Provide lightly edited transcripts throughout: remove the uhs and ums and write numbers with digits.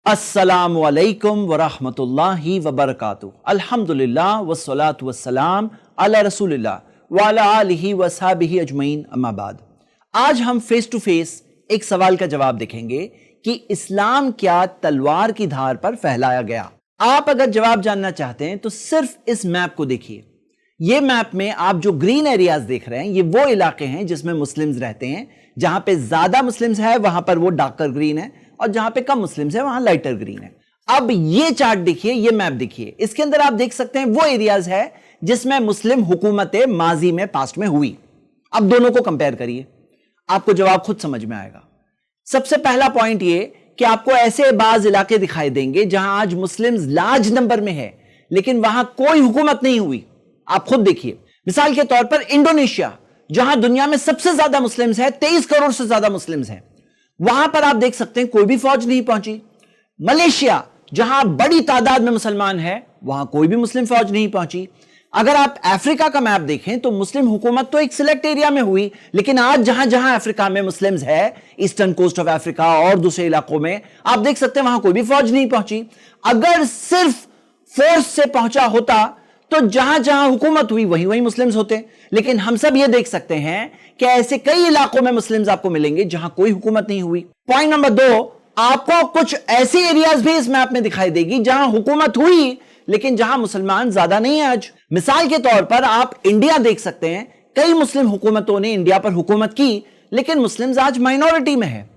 अस्सलामु अलैकुम वरहमतुल्लाहि वबरकातुहू। अल्हम्दुलिल्लाह वस्सलातु वस्सलाम अला रसूलिल्लाह व अला आलिहि वसहबिहि अजमईन, अम्मा बाद। आज हम फेस टू फेस एक सवाल का जवाब देखेंगे कि इस्लाम क्या तलवार की धार पर फैलाया गया। आप अगर जवाब जानना चाहते हैं तो सिर्फ इस मैप को देखिए। ये मैप में आप जो ग्रीन एरियाज देख रहे हैं ये वो इलाके हैं जिसमें मुस्लिम्स रहते हैं। जहां पे ज्यादा मुस्लिम्स है वहां पर वो डार्कर ग्रीन है और जहां पे कम मुस्लिम्स है वहां लाइटर ग्रीन है। अब ये चार्ट देखिए, ये मैप देखिए, इसके अंदर आप देख सकते हैं वो एरियाज है जिसमें मुस्लिम हुकूमतें माजी में पास्ट में हुई। अब दोनों को कंपेयर करिए, आपको जवाब खुद समझ में आएगा। सबसे पहला पॉइंट ये कि आपको ऐसे बाज इलाके दिखाई देंगे जहां आज मुस्लिम्स लार्ज नंबर में है लेकिन वहां कोई हुकूमत नहीं हुई। आप खुद देखिए, मिसाल के तौर पर इंडोनेशिया जहां दुनिया में सबसे ज्यादा मुस्लिम्स है, 23 करोड़ से ज्यादा मुस्लिम्स हैं, वहां पर आप देख सकते हैं कोई भी फौज नहीं पहुंची। मलेशिया जहां बड़ी तादाद में मुसलमान है वहां कोई भी मुस्लिम फौज नहीं पहुंची। अगर आप अफ्रीका का मैप देखें तो मुस्लिम हुकूमत तो एक सिलेक्ट एरिया में हुई लेकिन आज जहां जहां अफ्रीका में मुस्लिम्स है, ईस्टर्न कोस्ट ऑफ अफ्रीका और दूसरे इलाकों में, आप देख सकते हैं वहां कोई भी फौज नहीं पहुंची। अगर सिर्फ फोर्स से पहुंचा होता तो जहां जहां हुकूमत हुई वहीं वहीं मुस्लिम्स होते। लेकिन हम सब ये देख सकते हैं कि ऐसे कई इलाकों में मुस्लिम्स आपको मिलेंगे जहां कोई हुकूमत नहीं हुई। पॉइंट नंबर 2, आपको कुछ ऐसी एरियाज भी इस मैप में दिखाई देगी जहां हुकूमत हुई लेकिन जहां मुसलमान ज्यादा नहीं है आज। मिसाल के तौर पर आप इंडिया देख सकते हैं, कई मुस्लिम हुकूमतों ने इंडिया पर हुकूमत की लेकिन मुस्लिम्स आज माइनॉरिटी में है।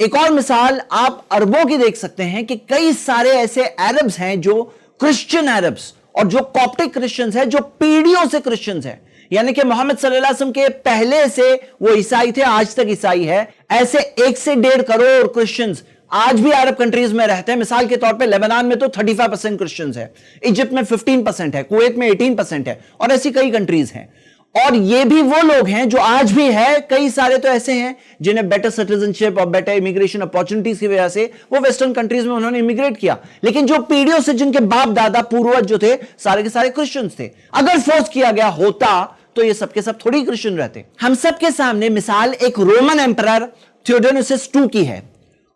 एक और मिसाल आप अरबों की देख सकते हैं कि कई सारे ऐसे अरब्स हैं जो क्रिश्चियन अरब्स और जो कॉप्टिक क्रिश्चियंस है जो पीढ़ियों से क्रिश्चियंस है, यानी कि मोहम्मद सल्लल्लाहु अलैहि वसल्लम के पहले से वो ईसाई थे, आज तक ईसाई है। ऐसे 1 से 1.5 करोड़ क्रिश्चियंस आज भी अरब कंट्रीज में रहते हैं। मिसाल के तौर पे लेबनान में तो 35% क्रिश्चियंस है, इजिप्ट में 15% है, कुवैत में 18% है और ऐसी कई कंट्रीज हैं। और ये भी वो लोग हैं जो आज भी है, कई सारे तो ऐसे हैं जिन्हें बेटर सिटीजनशिप और बेटर इमिग्रेशन अपॉर्चुनिटीज की वजह से वो वेस्टर्न कंट्रीज में उन्होंने इमिग्रेट किया, लेकिन जो पीढ़ियों से जिनके बाप दादा पूर्वज जो थे सारे के सारे क्रिश्चियंस थे। अगर फोर्स किया गया होता तो ये सबके सब थोड़ी क्रिश्चियन रहते। हम सबके सामने मिसाल एक रोमन एम्परर थियोडोसियस II की है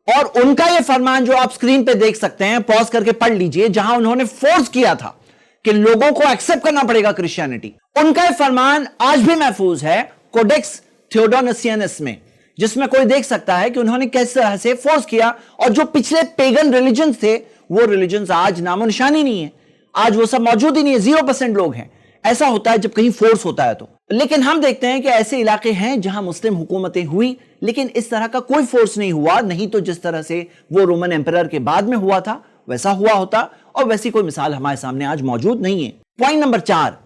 और उनका ये फरमान जो आप स्क्रीन पे देख सकते हैं, पॉज करके पढ़ लीजिए, जहां उन्होंने फोर्स किया था कि लोगों को एक्सेप्ट करना पड़ेगा क्रिश्चियनिटी। उनका ये फरमान आज भी महफूज है कोडेक्स थियोडोसियनस में, जिसमें कोई देख सकता है कि उन्होंने किस तरह से फोर्स किया। और जो पिछले पेगन रिलीजन्स थे वो रिलीजन्स आज नामो निशानी नहीं है, आज वो सब मौजूद ही नहीं है, 0% लोग हैं। ऐसा होता है जब कहीं फोर्स होता है तो। लेकिन हम देखते हैं कि ऐसे इलाके हैं जहां मुस्लिम हुकूमतें हुई लेकिन इस तरह का कोई फोर्स नहीं हुआ, नहीं तो जिस तरह से वो रोमन एम्परर के बाद में हुआ था वैसा हुआ होता, और वैसी कोई मिसाल हमारे सामने आज मौजूद नहीं है। पॉइंट नंबर 4,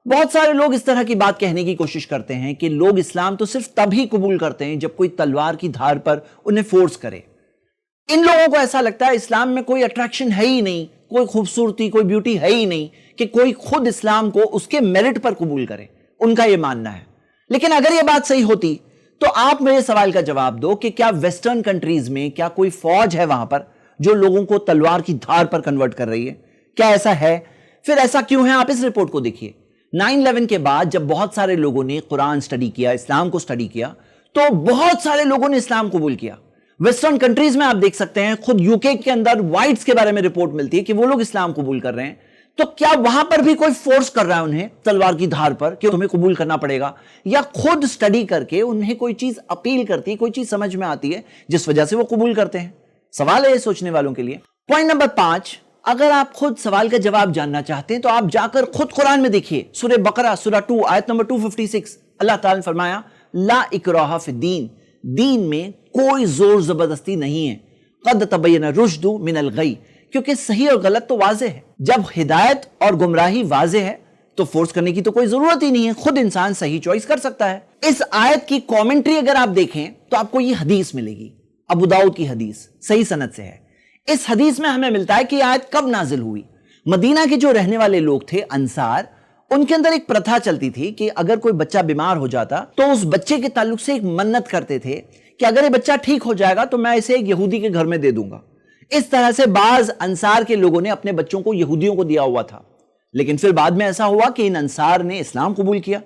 बहुत सारे लोग इस तरह की बात कहने की कोशिश करते हैं कि लोग इस्लाम तो सिर्फ तभी कबूल करते हैं जब कोई तलवार की धार पर उन्हें फोर्स करे। इन लोगों को ऐसा लगता है इस्लाम में कोई अट्रैक्शन है ही नहीं, कोई खूबसूरती, कोई ब्यूटी है ही नहीं कि कोई खुद इस्लाम को उसके मेरिट पर कबूल करे, उनका यह मानना है। लेकिन अगर यह बात सही होती तो आप मेरे सवाल का जवाब दो कि क्या वेस्टर्न कंट्रीज में क्या कोई फौज है वहां पर जो लोगों को तलवार की धार पर कन्वर्ट कर रही है? क्या ऐसा है? फिर ऐसा क्यों है? आप इस रिपोर्ट को देखिए। 9/11 के बाद जब बहुत सारे लोगों ने कुरान स्टडी किया, इस्लाम को स्टडी किया, तो बहुत सारे लोगों ने इस्लाम कबूल किया। वेस्टर्न कंट्रीज में आप देख सकते हैं, खुद यूके के अंदर व्हाइट्स के बारे में रिपोर्ट मिलती है कि वो लोग इस्लाम कबूल कर रहे हैं। तो क्या वहां पर भी कोई फोर्स कर रहा है उन्हें तलवार की धार पर कि तुम्हें कबूल करना पड़ेगा, या खुद स्टडी करके उन्हें कोई चीज अपील करती है, कोई चीज समझ में आती है जिस वजह से वो कबूल करते हैं? सवाल है ये सोचने वालों के लिए। पॉइंट नंबर 5, अगर आप खुद सवाल का जवाब जानना चाहते हैं तो आप जाकर खुद कुरान में देखिए, सूरह बकरा सूरह 2 आयत नंबर 256, अल्लाह ताला ने फरमाया ला इकराहा फिद्दीन, दीन में कोई जोर जबरदस्ती नहीं है, कद तबय्यन रुश्दु मिनल गई, क्योंकि सही और गलत तो वाज़ेह है। जब हिदायत और गुमराही वाज़ेह है तो फोर्स करने की तो कोई जरूरत ही नहीं है, खुद इंसान सही चॉइस कर सकता है। इस आयत की कमेंट्री अगर आप देखें तो आपको ये हदीस मिलेगी, अबू दाऊद की हदीस, सही सनद से है। इस हदीस में हमें मिलता है कि आयत कब नाजिल हुई। मदीना के जो रहने वाले लोग थे अंसार, उनके अंदर एक प्रथा चलती थी कि अगर कोई बच्चा बीमार हो जाता तो उस बच्चे के ताल्लुक से एक मन्नत करते थे कि अगर ये बच्चा ठीक हो जाएगा तो मैं इसे एक यहूदी के घर में दे दूंगा। इस तरह से बाज अंसार के लोगों ने अपने बच्चों को यहूदियों को दिया हुआ था। लेकिन फिर बाद में ऐसा हुआ कि इन अंसार ने इस्लाम कबूल किया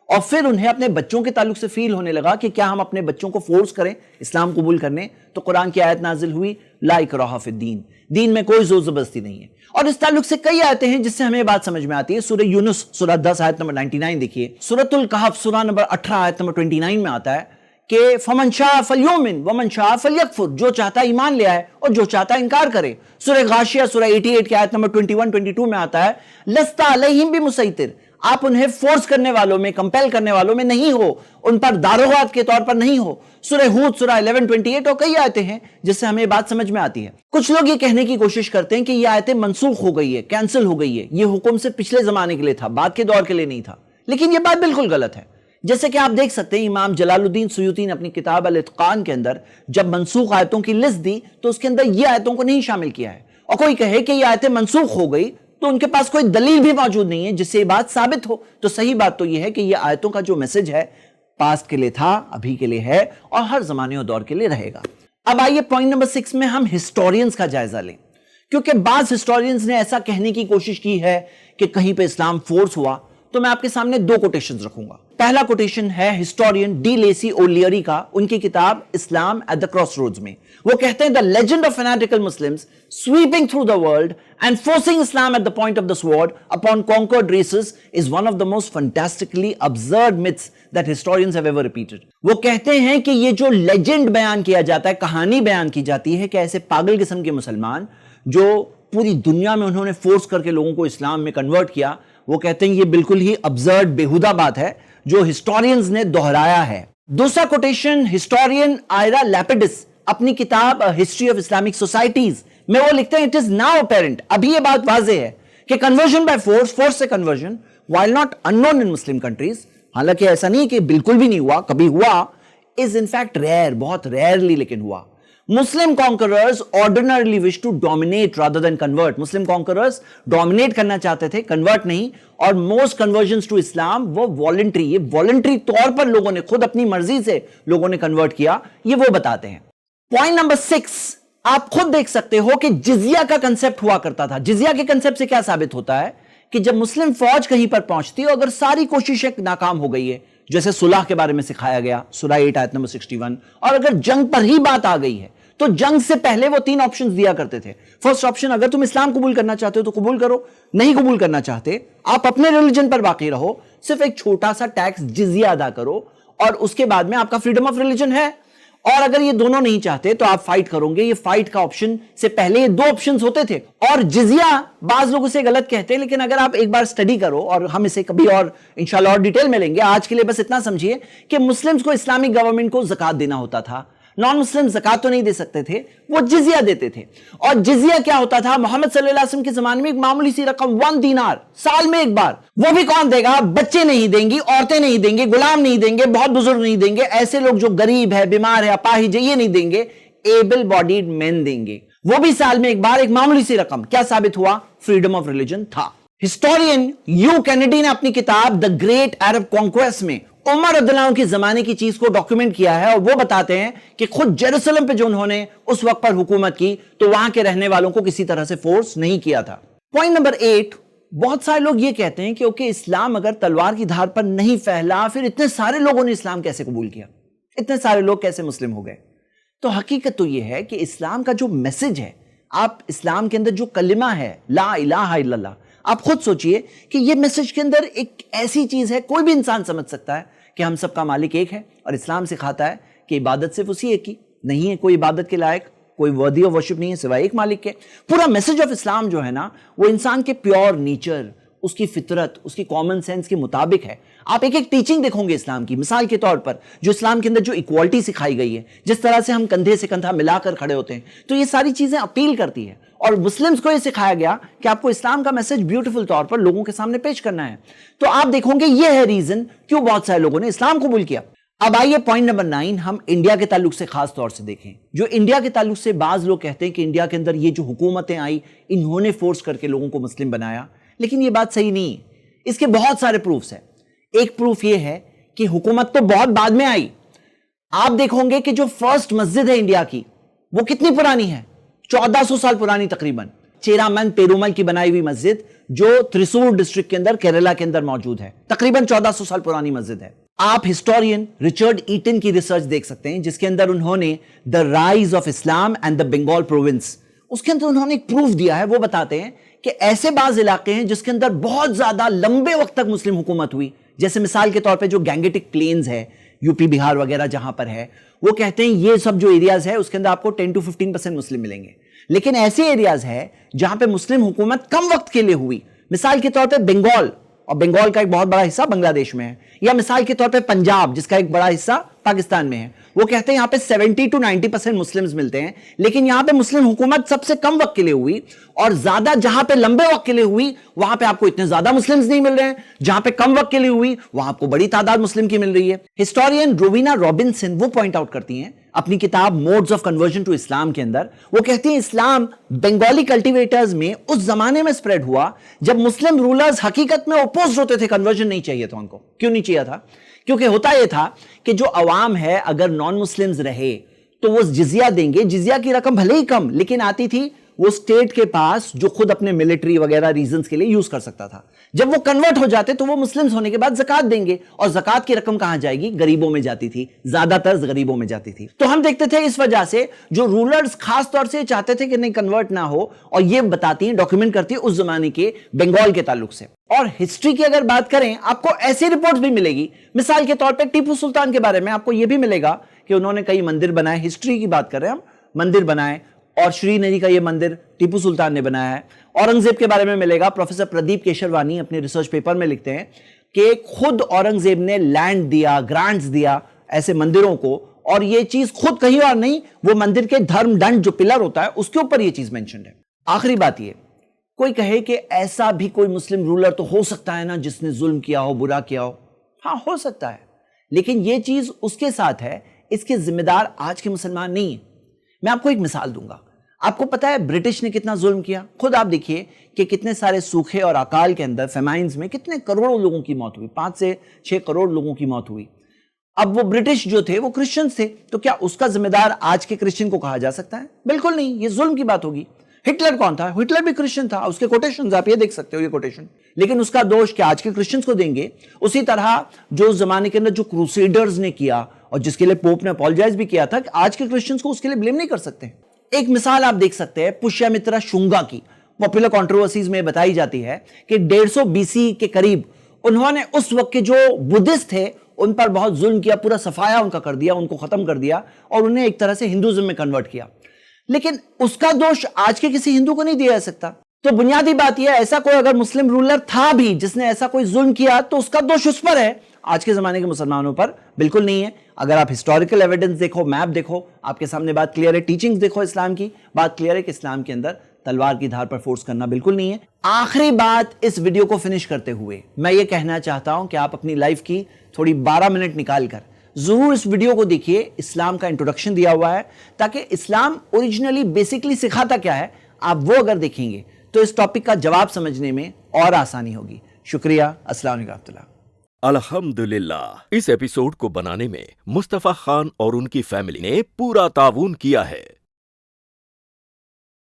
اور پھر انہیں اپنے بچوں کے تعلق سے فیل ہونے لگا کہ کیا ہم اپنے بچوں کو فورس کریں اسلام قبول کرنے، تو قرآن کی آیت نازل ہوئی لا اکراہ فی الدین، دین میں کوئی زور زبردستی نہیں ہے۔ اور اس تعلق سے کئی آیتیں ہیں جس سے ہمیں بات سمجھ میں آتی ہے۔ سورہ یونس سورہ 10 آیت نمبر 99 دیکھیے، سورۃ الکہف سورہ نمبر 18 آیت نمبر 29 میں آتا ہے کہ فمن شاء فلیؤمن ومن شاء فلیکفر، جو چاہتا ایمان لے آئے اور جو چاہتا انکار کرے۔ سورہ غاشیہ سورہ 88 کی آیت نمبر 21-22 میں آتا ہے لست علیہم بمسیطر، آپ انہیں فورس کرنے والوں میں، کمپیل کرنے والوں میں نہیں ہو، ان پر داروغات کے طور پر نہیں ہو۔ سورہ ہود سورہ 11-28 اور کئی آیتیں ہیں جس سے ہمیں بات سمجھ میں آتی ہے۔ کچھ لوگ یہ کہنے کی کوشش کرتے ہیں کہ یہ آیتیں منسوخ ہو گئی ہے، کینسل ہو گئی ہے، یہ حکم سے پچھلے زمانے کے لیے تھا، بعد کے دور کے لیے نہیں تھا، لیکن یہ بات بالکل غلط ہے۔ جیسے کہ آپ دیکھ سکتے ہیں امام جلال الدین سیوطی نے اپنی کتاب الاتقان کے اندر جب منسوخ آیتوں کی لسٹ دی تو اس کے اندر یہ آیتوں کو نہیں شامل کیا ہے، اور کوئی کہے کہ یہ آیتیں منسوخ ہو گئی تو ان کے پاس کوئی دلیل بھی موجود نہیں ہے جس سے یہ بات ثابت ہو۔ تو صحیح بات تو یہ ہے کہ یہ آیتوں کا جو میسج ہے پاسٹ کے لیے تھا، ابھی کے لیے ہے، اور ہر زمانے اور دور کے لیے رہے گا۔ اب آئیے پوائنٹ نمبر 6 میں ہم ہسٹورینز کا جائزہ لیں، کیونکہ بعض ہسٹورینز نے ایسا کہنے کی کوشش کی ہے کہ کہیں پہ اسلام فورس ہوا، تو میں آپ کے سامنے 2 کوٹیشنز رکھوں گا۔ پہلا کوٹیشن ہے ہسٹورین ڈی لیسی اولیری کا، ان کی کتاب اسلام ایٹ دا کراس روڈز میں۔ وہ کہتے ہیں the legend of fanatical Muslims sweeping through the world and forcing Islam at the point of the sword upon conquered races is one of the most fantastically absurd myths that historians have ever repeated۔ وہ کہتے ہیں کہ یہ جو legend بیان کیا جاتا ہے، کہانی بیان کی جاتی ہے کہ ایسے پاگل قسم کے مسلمان جو پوری دنیا میں انہوں نے فورس کر کے لوگوں کو اسلام میں کنورٹ کیا، وہ کہتے ہیں یہ بالکل ہی ابزرڈ، بیہودہ بات ہے جو ہسٹورینز نے دہرایا ہے۔ دوسرا کوٹیشن ہسٹورین آئرا لیپیڈس اپنی کتاب ہسٹری آف اسلامک سوسائٹیز میں وہ لکھتے ہیں اٹ از ناؤ اپیرنٹ، ابھی یہ بات واضح ہے کہ کنورژن بائی فورس، فورس سے conversion while not unknown in Muslim countries، حالانکہ ایسا نہیں کہ بالکل بھی نہیں ہوا، کبھی ہوا، is in fact rare، بہت ریئرلی لیکن ہوا۔ Muslim conquerors ordinarily wish to dominate rather than convert۔ Muslim conquerors dominate کرنا چاہتے تھے، convert نہیں، اور most conversions to Islam وہ voluntary، یہ voluntary طور پر لوگوں نے خود اپنی مرضی سے لوگوں نے convert کیا، یہ وہ بتاتے ہیں۔ پوائنٹ نمبر 6، آپ خود دیکھ سکتے ہو کہ جزیہ کا کنسپٹ ہوا کرتا تھا۔ جزیہ کے کنسپٹ سے کیا ثابت ہوتا ہے کہ جب مسلم فوج کہیں پر پہنچتی ہے، اگر ساری کوششیں ناکام ہو گئی ہے، جیسے صلح کے بارے میں سکھایا گیا سورہ 8 آیت نمبر 61، اور اگر جنگ پر ہی بات آ گئی ہے تو جنگ سے پہلے وہ 3 آپشنز دیا کرتے تھے۔ فرسٹ آپشن، اگر تم اسلام قبول کرنا چاہتے ہو تو قبول کرو، نہیں قبول کرنا چاہتے آپ اپنے ریلیجن پر باقی رہو، صرف ایک چھوٹا سا ٹیکس جزیہ ادا کرو، اور اس کے بعد میں آپ کا فریڈم آف ریلیجن ہے۔ اور اگر یہ دونوں نہیں چاہتے تو آپ فائٹ کرو گے۔ یہ فائٹ کا آپشن سے پہلے یہ 2 آپشنز ہوتے تھے۔ اور جزیہ بعض لوگ اسے غلط کہتے ہیں، لیکن اگر آپ ایک بار اسٹڈی کرو، اور ہم اسے کبھی اور انشاءاللہ اور ڈیٹیل میں لیں گے، آج کے لیے بس اتنا سمجھیے کہ مسلمز کو اسلامک گورنمنٹ کو زکوٰۃ دینا ہوتا تھا، نان مسلم زکوٰۃ تو نہیں دے سکتے تھے، وہ جزیہ دیتے تھے۔ اور جزیہ کیا ہوتا تھا؟ محمد صلی اللہ علیہ وسلم کے زمانے میں ایک معمولی سی رقم 1 دینار، سال میں ایک بار، وہ بھی کون دے گا؟ بچے نہیں دیں گی، عورتیں نہیں دیں گے، غلام نہیں دیں گے، بہت بزرگ نہیں دیں گے، ایسے لوگ جو غریب ہے، بیمار ہے، اپاہج ہے، یہ نہیں دیں گے، ایبل باڈیڈ مین دیں گے، وہ بھی سال میں ایک بار، ایک معمولی سی رقم۔ کیا ثابت ہوا؟ فریڈم آف ریلیجن تھا۔ ہسٹورین یو کینیڈی نے اپنی کتاب دا گریٹ عرب کانکویسٹ میں عمر رضی اللہ عنہ کے زمانے کی چیز کو ڈاکیومنٹ کیا ہے، اور وہ بتاتے ہیں کہ خود جیروسلم پہ جو انہوں نے اس وقت پر حکومت کی تو وہاں کے رہنے والوں کو کسی طرح سے فورس نہیں کیا تھا۔ پوائنٹ نمبر 8، بہت سارے لوگ یہ کہتے ہیں کہ اوکے اسلام اگر تلوار کی دھار پر نہیں پھیلا، پھر اتنے سارے لوگوں نے اسلام کیسے قبول کیا، اتنے سارے لوگ کیسے مسلم ہو گئے؟ تو حقیقت تو یہ ہے کہ اسلام کا جو میسج ہے، آپ اسلام کے اندر جو کلمہ ہے لا الہ الا اللہ، آپ خود سوچئے کہ یہ میسج کے اندر ایک ایسی چیز ہے، کوئی بھی انسان سمجھ سکتا ہے کہ ہم سب کا مالک ایک ہے، اور اسلام سکھاتا ہے کہ عبادت صرف اسی ایک کی، نہیں ہے کوئی عبادت کے لائق، کوئی وردی آف ورشپ نہیں ہے سوائے ایک مالک کے۔ پورا میسج آف اسلام جو ہے نا، وہ انسان کے پیور نیچر، اس کی فطرت، اس کی کامن سینس کے مطابق ہے۔ آپ ایک ایک ٹیچنگ دیکھو گے اسلام کی، مثال کے طور پر جو اسلام کے اندر جو ایکوالٹی سکھائی گئی ہے، جس طرح سے ہم کندھے سے کندھا ملا کر کھڑے ہوتے ہیں، تو یہ ساری چیزیں اپیل کرتی ہے، اور مسلمز کو یہ سکھایا گیا کہ آپ کو اسلام کا میسج بیوٹیفل طور پر لوگوں کے سامنے پیش کرنا ہے۔ تو آپ دیکھو گے یہ ہے ریزن کیوں بہت سارے لوگوں نے اسلام قبول کیا۔ اب آئیے پوائنٹ نمبر 9 ہم انڈیا کے تعلق سے خاص طور سے دیکھیں۔ جو انڈیا کے تعلق سے بعض لوگ کہتے ہیں کہ انڈیا کے اندر یہ جو حکومتیں آئی، انہوں نے فورس کر کے لوگوں کو مسلم بنایا، لیکن یہ بات صحیح نہیں ہے۔ اس کے بہت سارے پروفز ہیں۔ ایک پروف یہ ہے کہ حکومت تو بہت بعد میں آئی۔ آپ دیکھو گے کہ جو فرسٹ مسجد ہے انڈیا کی، وہ کتنی پرانی ہے؟ 1400 سال پرانی تقریباً۔ चेरामन पेरुमल की बनाई हुई मस्जिद जो त्रिसूर डिस्ट्रिक्ट के अंदर केरला के अंदर मौजूद है, तकरीबन 1400 साल पुरानी मस्जिद है। आप हिस्टोरियन रिचर्ड ईटन की रिसर्च देख सकते हैं, जिसके अंदर उन्होंने the rise of Islam and the Bengal province, उसके अंदर उन्होंने एक प्रूफ दिया है। वो बताते हैं कि ऐसे बाज इलाके हैं जिसके अंदर बहुत ज्यादा लंबे वक्त तक मुस्लिम हुकूमत हुई, जैसे मिसाल के तौर पे जो गैंगेटिक प्लेन्स है, यूपी बिहार वगैरह जहां पर है, वो कहते हैं ये सब जो एरियाज है उसके अंदर आपको 10 to 15% मुस्लिम मिलेंगे। लेकिन ऐसे एरियाज है जहां पे मुस्लिम हुकूमत कम वक्त के लिए हुई, मिसाल के तौर पे बंगाल, और बंगाल का एक बहुत बड़ा हिस्सा बांग्लादेश में है, या मिसाल के तौर पे पंजाब जिसका एक बड़ा हिस्सा पाकिस्तान में है। वो कहते हैं यहां पे 70 to 90% मुस्लिम्स मिलते हैं, लेकिन यहां पे मुस्लिम हुकूमत सबसे कम वक्त के लिए हुई, और ज्यादा जहां पे लंबे वक्त के लिए हुई वहां पे आपको इतने ज्यादा मुस्लिम्स नहीं मिल रहे हैं, जहां पे कम वक्त के लिए हुई वहां आपको बड़ी तादाद मुस्लिम की मिल रही है। हिस्टोरियन रोविना रॉबिन्सन वो पॉइंट आउट करती हैं अपनी किताब modes of conversion to Islam के अंदर, वो कहती हैं इस्लाम बंगाली कल्टीवेटर्स में उस जमाने में स्प्रेड हुआ जब मुस्लिम रूलर्स हकीकत में अपोज होते थे, कन्वर्जन नहीं चाहिए था उनको। क्यों नहीं चाहिए था? क्योंकि होता यह था कि जो अवाम है अगर नॉन मुस्लिम्स रहे तो वो जिजिया देंगे, जिजिया की रकम भले ही कम लेकिन आती थी वो स्टेट के पास, जो खुद अपने मिलिट्री वगैरह रीजंस के लिए यूज कर सकता था। जब वो कन्वर्ट हो जाते तो वो मुस्लिम्स होने के बाद ज़कात देंगे, और ज़कात की रकम कहां जाएगी? गरीबों में जाती थी, ज्यादातर गरीबों में जाती थी। तो हम देखते थे इस वजह से जो रूलर्स खास तौर से चाहते थे कि नहीं कन्वर्ट ना हो, और ये बताती हैं, डॉक्यूमेंट करती है उस जमाने के बंगाल के ताल्लुक से। और हिस्ट्री की अगर बात करें आपको ऐसी रिपोर्ट भी मिलेगी, मिसाल के तौर पर टीपू सुल्तान के बारे में आपको यह भी मिलेगा कि उन्होंने कई मंदिर बनाए, हिस्ट्री की बात कर रहे हैं हम, मंदिर बनाए, और श्रीनरी का ये मंदिर टीपू सुल्तान ने बनाया है। औरंगजेब के बारे में मिलेगा, प्रोफेसर प्रदीप केशरवानी अपने रिसर्च पेपर में लिखते हैं कि खुद औरंगजेब ने लैंड दिया, ग्रांट्स दिया ऐसे मंदिरों को, और ये चीज खुद कहीं और नहीं, वो मंदिर के धर्म दंड जो पिलर होता है उसके ऊपर ये चीज मेंशन है। आखिरी बात ये, कोई कहे कि ऐसा भी कोई मुस्लिम रूलर तो हो सकता है ना जिसने जुल्म किया हो, बुरा किया हो, हाँ हो सकता है, लेकिन ये चीज उसके साथ है, इसके जिम्मेदार आज के मुसलमान नहीं है। मैं आपको एक मिसाल दूंगा। आपको पता है ब्रिटिश ने कितना जुल्म किया? खुद आप देखिए कि कितने सारे सूखे और अकाल के अंदर, फेमाइन्स में कितने करोड़ों लोगों की मौत हुई, 5 से 6 करोड़ लोगों की मौत हुई। अब वो ब्रिटिश जो थे वो क्रिश्चियंस थे, तो क्या उसका जिम्मेदार आज के क्रिश्चियन को कहा जा सकता है? बिल्कुल नहीं, ये जुल्म की बात होगी। हिटलर कौन था? हिटलर भी क्रिश्चियन था, उसके कोटेशन आप ये देख सकते हो, ये कोटेशन, लेकिन उसका दोष क्या आज के क्रिश्चियंस को देंगे? उसी तरह जो उस जमाने के अंदर जो क्रूसेडर्स ने किया और जिसके लिए पोप ने अपॉलोजाइज भी किया था, आज के क्रिश्चियंस को उसके लिए ब्लेम नहीं कर सकते। एक मिसाल आप देख सकते हैं पुष्यमित्रा शुंगा की, पॉपुलर कंट्रोवर्सीज में बताई जाती है कि 150 BC के करीब उन्होंने उस वक्त के जो बुद्धिस्ट थे उन पर बहुत जुल्म किया, पूरा सफाया उनका कर दिया, उनको खत्म कर दिया और उन्हें एक तरह से हिंदुइज्म में कन्वर्ट किया। लेकिन उसका दोष आज के किसी हिंदू को नहीं दिया जा सकता। तो बुनियादी बात यह है, ऐसा कोई अगर मुस्लिम रूलर था भी जिसने ऐसा कोई जुल्म किया तो उसका दोष उस पर है, आज के जमाने के मुसलमानों पर बिल्कुल नहीं है। अगर आप हिस्टोरिकल एविडेंस देखो, मैप देखो, आपके सामने बात क्लियर है, टीचिंग्स देखो, इस्लाम की बात क्लियर है कि इस्लाम के अंदर तलवार की धार पर फोर्स करना बिल्कुल नहीं है। आखिरी बात इस वीडियो को फिनिश करते हुए मैं ये कहना चाहता हूं कि आप अपनी लाइफ की थोड़ी 12 मिनट निकालकर जरूर इस वीडियो को देखिए। इस्लाम का इंट्रोडक्शन दिया हुआ है, ताकि इस्लाम ओरिजिनली बेसिकली सिखाता क्या है, आप वो अगर देखेंगे तो इस टॉपिक का जवाब समझने में और आसानी होगी। शुक्रिया। अस्सलाम वालेकुम रहमतुल्लाह। अल्हम्दुलिल्लाह, इस एपिसोड को बनाने में मुस्तफा खान और उनकी फैमिली ने पूरा ताउन किया है।